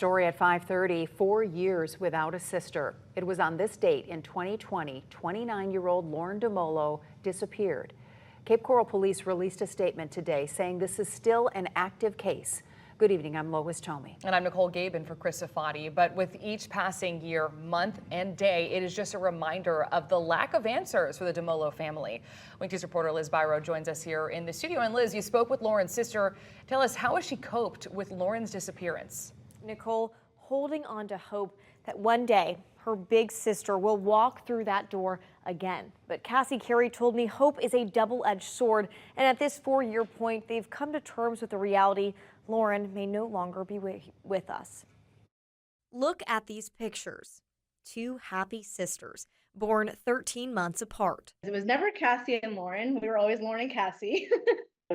Story at 5:30, 4 years without a sister. It was on this date in 2020, 29-year-old Lauren Dumolo disappeared. Cape Coral Police released a statement today saying this is still an active case. Good evening, I'm Lois Tomei. And I'm Nicole Gaben for Chris Safati. But with each passing year, month, and day, it is just a reminder of the lack of answers for the Dumolo family. Wink News reporter Liz Byro joins us here in the studio. And Liz, you spoke with Lauren's sister. Tell us, how has she coped with Lauren's disappearance? Nicole, holding on to hope that one day her big sister will walk through that door again. But Cassie Carey told me hope is a double-edged sword, and at this 4-year point, they've come to terms with the reality Lauren may no longer be with us. Look at these pictures. Two happy sisters, born 13 months apart. It was never Cassie and Lauren. We were always Lauren and Cassie.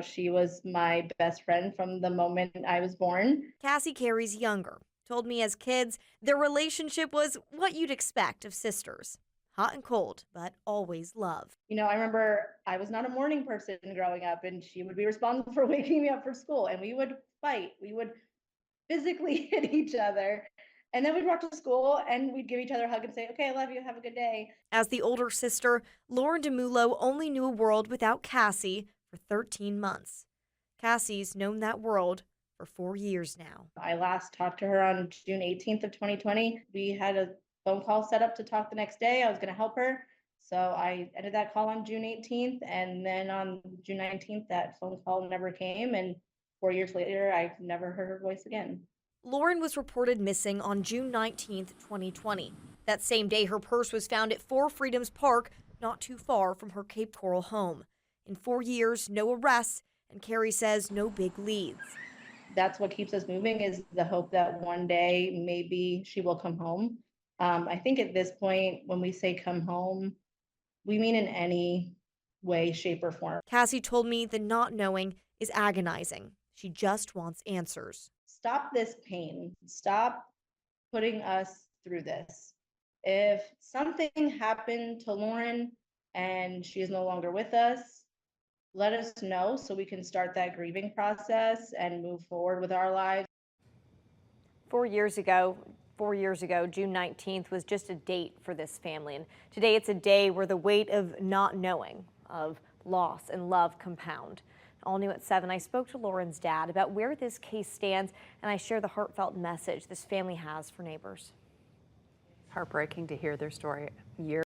She was my best friend from the moment I was born. Cassie Carey's younger. Told me as kids, their relationship was what you'd expect of sisters. Hot and cold, but always love. You know, I remember I was not a morning person growing up, and she would be responsible for waking me up for school, and we would fight. We would physically hit each other. And then we'd walk to school and we'd give each other a hug and say, okay, I love you, have a good day. As the older sister, Lauren Dumolo only knew a world without Cassie for 13 months. Cassie's known that world for 4 years now. I last talked to her on June 18th of 2020. We had a phone call set up to talk the next day. I was going to help her. So I ended that call on June 18th. And then on June 19th, that phone call never came. And 4 years later, I've never heard her voice again. Lauren was reported missing on June 19th, 2020. That same day, her purse was found at Four Freedoms Park, not too far from her Cape Coral home. In 4 years, no arrests, and Carey says no big leads. That's what keeps us moving, is the hope that one day maybe she will come home. I think at this point, when we say come home, we mean in any way, shape, or form. Cassie told me the not knowing is agonizing. She just wants answers. Stop this pain. Stop putting us through this. If something happened to Lauren and she is no longer with us, let us know so we can start that grieving process and move forward with our lives. 4 years ago, June 19th was just a date for this family. And today it's a day where the weight of not knowing, of loss and love compound. All New at 7, I spoke to Lauren's dad about where this case stands, and I share the heartfelt message this family has for neighbors. Heartbreaking to hear their story years